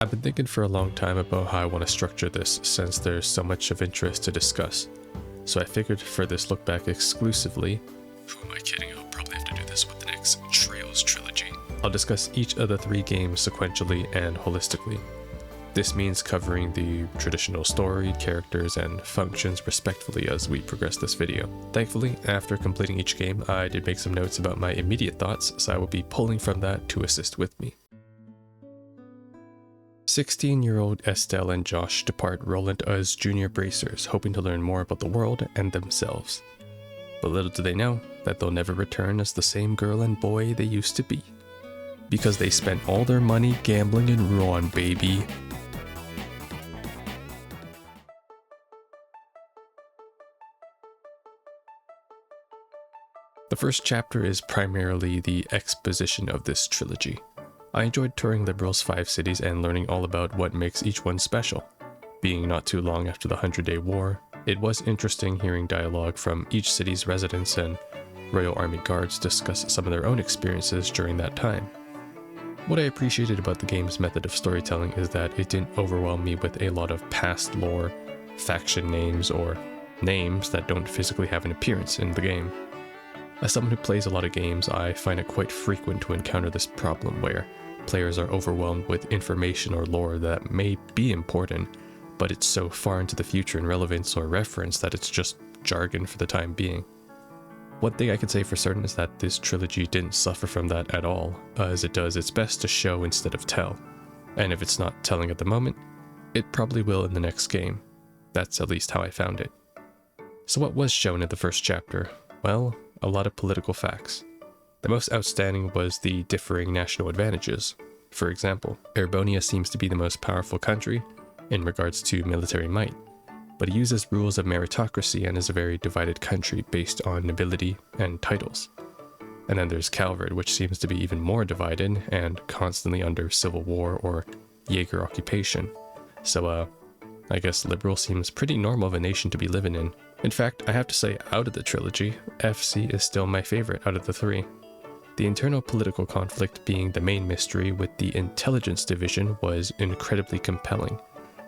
I've been thinking for a long time about how I want to structure this since there's so much of interest to discuss. So I figured for this look back exclusively, who am I kidding, I'll probably have to do this with the next Trilogy. I'll discuss each of the 3 games sequentially and holistically. This means covering the traditional story, characters, and functions respectfully as we progress this video. Thankfully, after completing each game, I did make some notes about my immediate thoughts, so I will be pulling from that to assist with me. 16-year-old Estelle and Josh depart Roland as junior bracers, hoping to learn more about the world and themselves. But little do they know that they'll never return as the same girl and boy they used to be. Because they spent all their money gambling in Rouen, baby. The first chapter is primarily the exposition of this trilogy. I enjoyed touring Liberl's 5 cities and learning all about what makes each one special. Being not too long after the 100-Day War, it was interesting hearing dialogue from each city's residents and Royal Army Guards discuss some of their own experiences during that time. What I appreciated about the game's method of storytelling is that it didn't overwhelm me with a lot of past lore, faction names, or names that don't physically have an appearance in the game. As someone who plays a lot of games, I find it quite frequent to encounter this problem where players are overwhelmed with information or lore that may be important, but it's so far into the future in relevance or reference that it's just jargon for the time being. One thing I can say for certain is that this trilogy didn't suffer from that at all, as it does its best to show instead of tell. And if it's not telling at the moment, it probably will in the next game. That's at least how I found it. So what was shown in the first chapter? Well, a lot of political facts. The most outstanding was the differing national advantages. For example, Erebonia seems to be the most powerful country in regards to military might, but it uses rules of meritocracy and is a very divided country based on nobility and titles. And then there's Calvard, which seems to be even more divided and constantly under civil war or Jaeger occupation. So I guess Liberl seems pretty normal of a nation to be living in. In fact, I have to say, out of the trilogy, FC is still my favorite out of the 3. The internal political conflict being the main mystery with the intelligence division was incredibly compelling,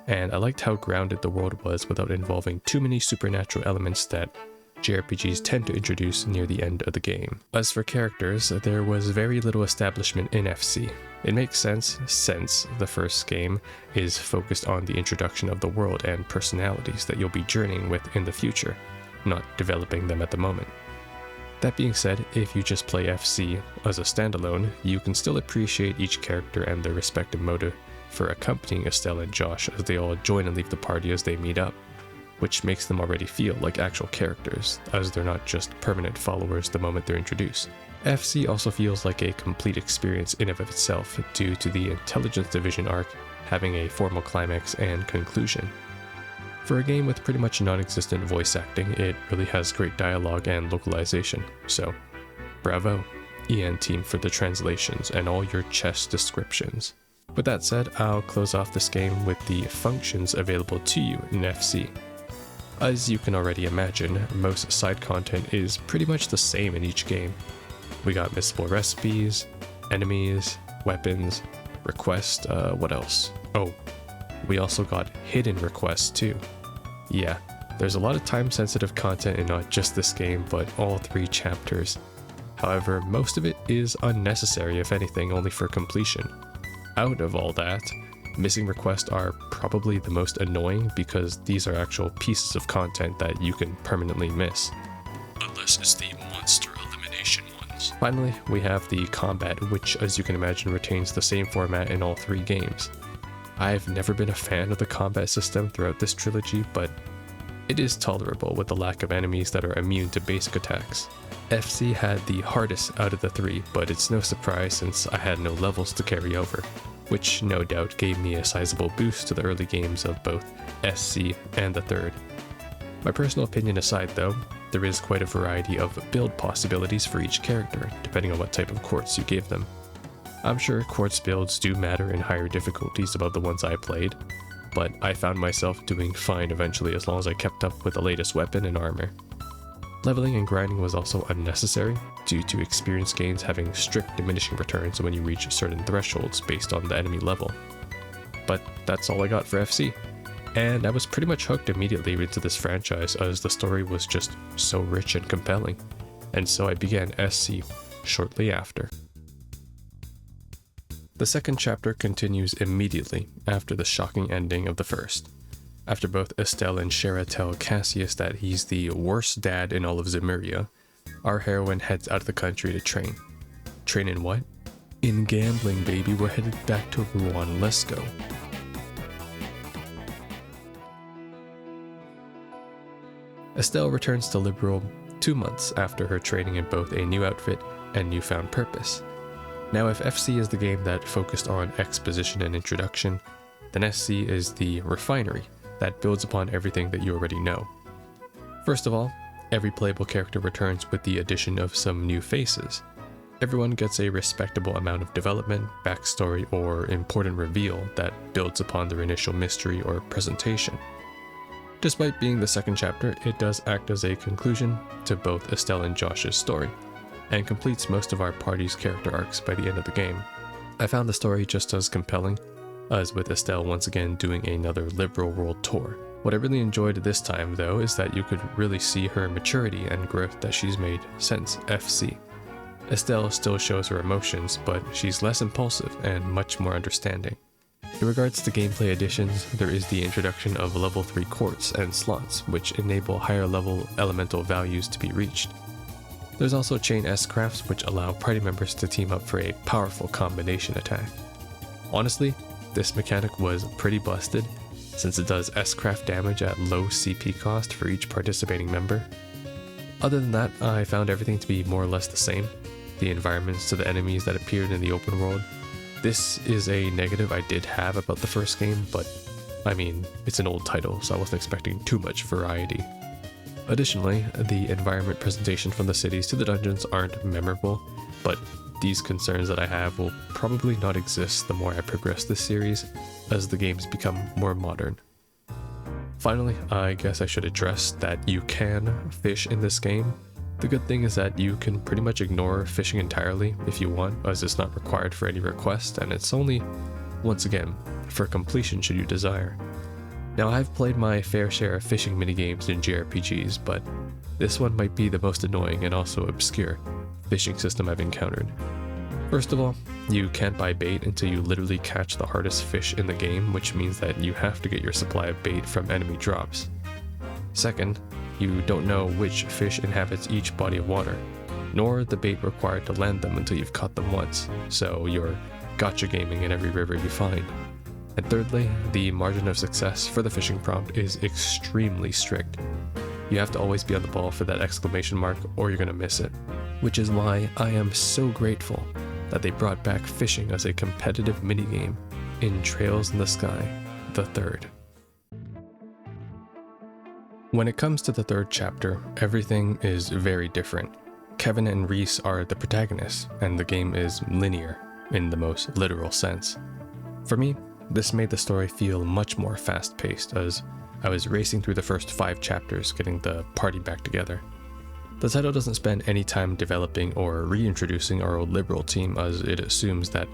and I liked how grounded the world was without involving too many supernatural elements that JRPGs tend to introduce near the end of the game. As for characters, there was very little establishment in FC. It makes sense since the first game is focused on the introduction of the world and personalities that you'll be journeying with in the future, not developing them at the moment. That being said, if you just play FC as a standalone, you can still appreciate each character and their respective motive for accompanying Estelle and Josh as they all join and leave the party as they meet up, which makes them already feel like actual characters, as they're not just permanent followers the moment they're introduced. FC also feels like a complete experience in and of itself due to the Intelligence Division arc having a formal climax and conclusion. For a game with pretty much non-existent voice acting, it really has great dialogue and localization, so bravo, EN team, for the translations and all your chess descriptions. With that said, I'll close off this game with the functions available to you in FC. As you can already imagine, most side content is pretty much the same in each game. We got missable recipes, enemies, weapons, requests, what else? Oh, we also got hidden requests too. Yeah, there's a lot of time-sensitive content in not just this game, but all 3 chapters. However, most of it is unnecessary, if anything, only for completion. Out of all that, missing requests are probably the most annoying because these are actual pieces of content that you can permanently miss. Unless it's the monster elimination ones. Finally, we have the combat, which as you can imagine retains the same format in all 3 games. I've never been a fan of the combat system throughout this trilogy, but it is tolerable with the lack of enemies that are immune to basic attacks. FC had the hardest out of the 3, but it's no surprise since I had no levels to carry over, which no doubt gave me a sizable boost to the early games of both SC and the 3rd. My personal opinion aside though, there is quite a variety of build possibilities for each character, depending on what type of quartz you gave them. I'm sure quartz builds do matter in higher difficulties above the ones I played, but I found myself doing fine eventually as long as I kept up with the latest weapon and armor. Leveling and grinding was also unnecessary, due to experience gains having strict diminishing returns when you reach certain thresholds based on the enemy level. But that's all I got for FC. And I was pretty much hooked immediately into this franchise as the story was just so rich and compelling. And so I began SC shortly after. The second chapter continues immediately after the shocking ending of the first. After both Estelle and Shara tell Cassius that he's the worst dad in all of Zemuria, our heroine heads out of the country to train. Train in what? In gambling, baby. We're headed back to Rouen. Let's go. Estelle returns to Liberl 2 months after her training in both a new outfit and newfound purpose. Now, if FC is the game that focused on exposition and introduction, then SC is the refinery that builds upon everything that you already know. First of all, every playable character returns with the addition of some new faces. Everyone gets a respectable amount of development, backstory, or important reveal that builds upon their initial mystery or presentation. Despite being the second chapter, it does act as a conclusion to both Estelle and Josh's story, and completes most of our party's character arcs by the end of the game. I found the story just as compelling as with Estelle once again doing another Liberl world tour. What I really enjoyed this time though is that you could really see her maturity and growth that she's made since FC. Estelle still shows her emotions, but she's less impulsive and much more understanding. In regards to gameplay additions, there is the introduction of level 3 quartz and slots, which enable higher level elemental values to be reached. There's also chain S-crafts, which allow party members to team up for a powerful combination attack. Honestly, this mechanic was pretty busted, since it does S-craft damage at low CP cost for each participating member. Other than that, I found everything to be more or less the same. The environments to the enemies that appeared in the open world. This is a negative I did have about the first game, but I mean, it's an old title, so I wasn't expecting too much variety. Additionally, the environment presentation from the cities to the dungeons aren't memorable, but these concerns that I have will probably not exist the more I progress this series, as the games become more modern. Finally, I guess I should address that you can fish in this game. The good thing is that you can pretty much ignore fishing entirely if you want, as it's not required for any request, and it's only, once again, for completion should you desire. Now, I've played my fair share of fishing minigames in JRPGs, but this one might be the most annoying and also obscure fishing system I've encountered. First of all, you can't buy bait until you literally catch the hardest fish in the game, which means that you have to get your supply of bait from enemy drops. Second, you don't know which fish inhabits each body of water, nor the bait required to land them until you've caught them once, so you're gotcha gaming in every river you find. And thirdly, the margin of success for the fishing prompt is extremely strict. You have to always be on the ball for that exclamation mark or you're gonna miss it. Which is why I am so grateful that they brought back fishing as a competitive minigame in Trails in the Sky, the third. When it comes to the third chapter, everything is very different. Kevin and Reese are the protagonists, and the game is linear in the most literal sense. For me, this made the story feel much more fast-paced, as I was racing through the first 5 chapters getting the party back together. The title doesn't spend any time developing or reintroducing our old Liberl team, as it assumes that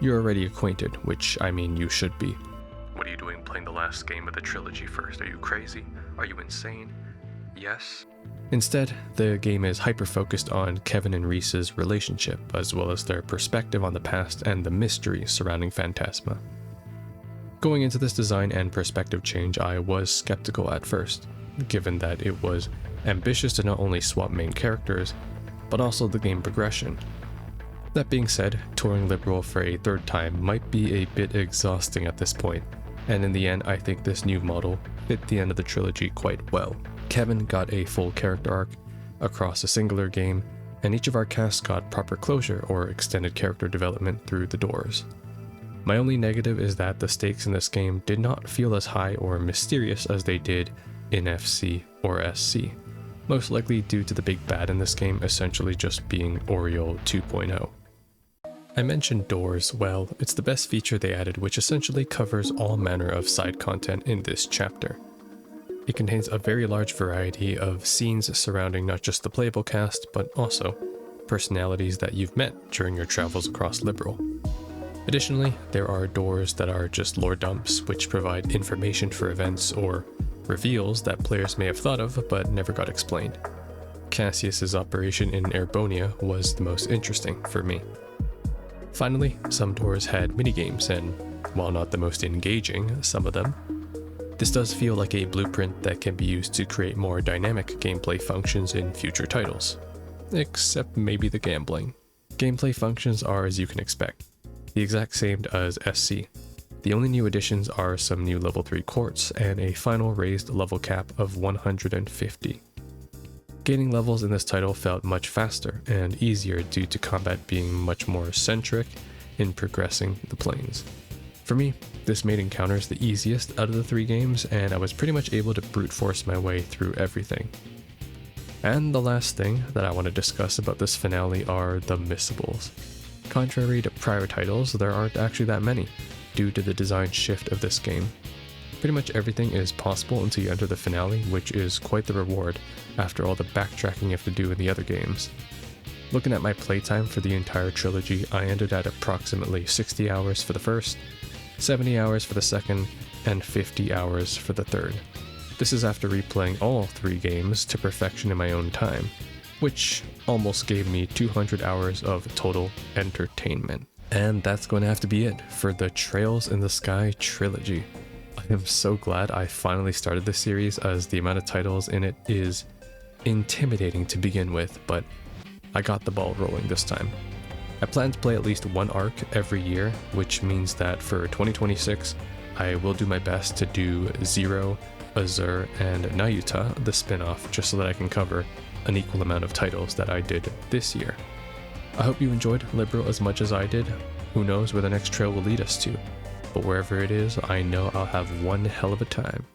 you're already acquainted, which I mean you should be. What are you doing playing the last game of the trilogy first? Are you crazy? Are you insane? Yes? Instead, the game is hyper-focused on Kevin and Reese's relationship, as well as their perspective on the past and the mystery surrounding Phantasma. Going into this design and perspective change, I was skeptical at first, given that it was ambitious to not only swap main characters, but also the game progression. That being said, touring Liberl for a third time might be a bit exhausting at this point, and in the end I think this new model fit the end of the trilogy quite well. Kevin got a full character arc across a singular game, and each of our casts got proper closure or extended character development through the doors. My only negative is that the stakes in this game did not feel as high or mysterious as they did in FC or SC, most likely due to the big bad in this game essentially just being Oriole 2.0. I mentioned doors. Well, it's the best feature they added, which essentially covers all manner of side content in this chapter. It contains a very large variety of scenes surrounding not just the playable cast, but also personalities that you've met during your travels across Liberl. Additionally, there are doors that are just lore dumps, which provide information for events or reveals that players may have thought of but never got explained. Cassius's operation in Erebonia was the most interesting for me. Finally, some doors had minigames, and while not the most engaging, some of them, this does feel like a blueprint that can be used to create more dynamic gameplay functions in future titles. Except maybe the gambling. Gameplay functions are as you can expect, the exact same as SC. The only new additions are some new level 3 courts and a final raised level cap of 150. Gaining levels in this title felt much faster and easier due to combat being much more centric in progressing the planes. For me, this made encounters the easiest out of the 3 games, and I was pretty much able to brute force my way through everything. And the last thing that I want to discuss about this finale are the missables. Contrary to prior titles, there aren't actually that many, due to the design shift of this game. Pretty much everything is possible until you enter the finale, which is quite the reward after all the backtracking you have to do in the other games. Looking at my playtime for the entire trilogy, I ended at approximately 60 hours for the first, 70 hours for the second, and 50 hours for the third. This is after replaying all 3 games to perfection in my own time, which almost gave me 200 hours of total entertainment. And that's going to have to be it for the Trails in the Sky trilogy. I am so glad I finally started this series, as the amount of titles in it is intimidating to begin with, but I got the ball rolling this time. I plan to play at least one arc every year, which means that for 2026, I will do my best to do Zero, Azure, and Nayuta, the spin-off, just so that I can cover an equal amount of titles that I did this year. I hope you enjoyed Liberl as much as I did. Who knows where the next trail will lead us to, but wherever it is, I know I'll have one hell of a time.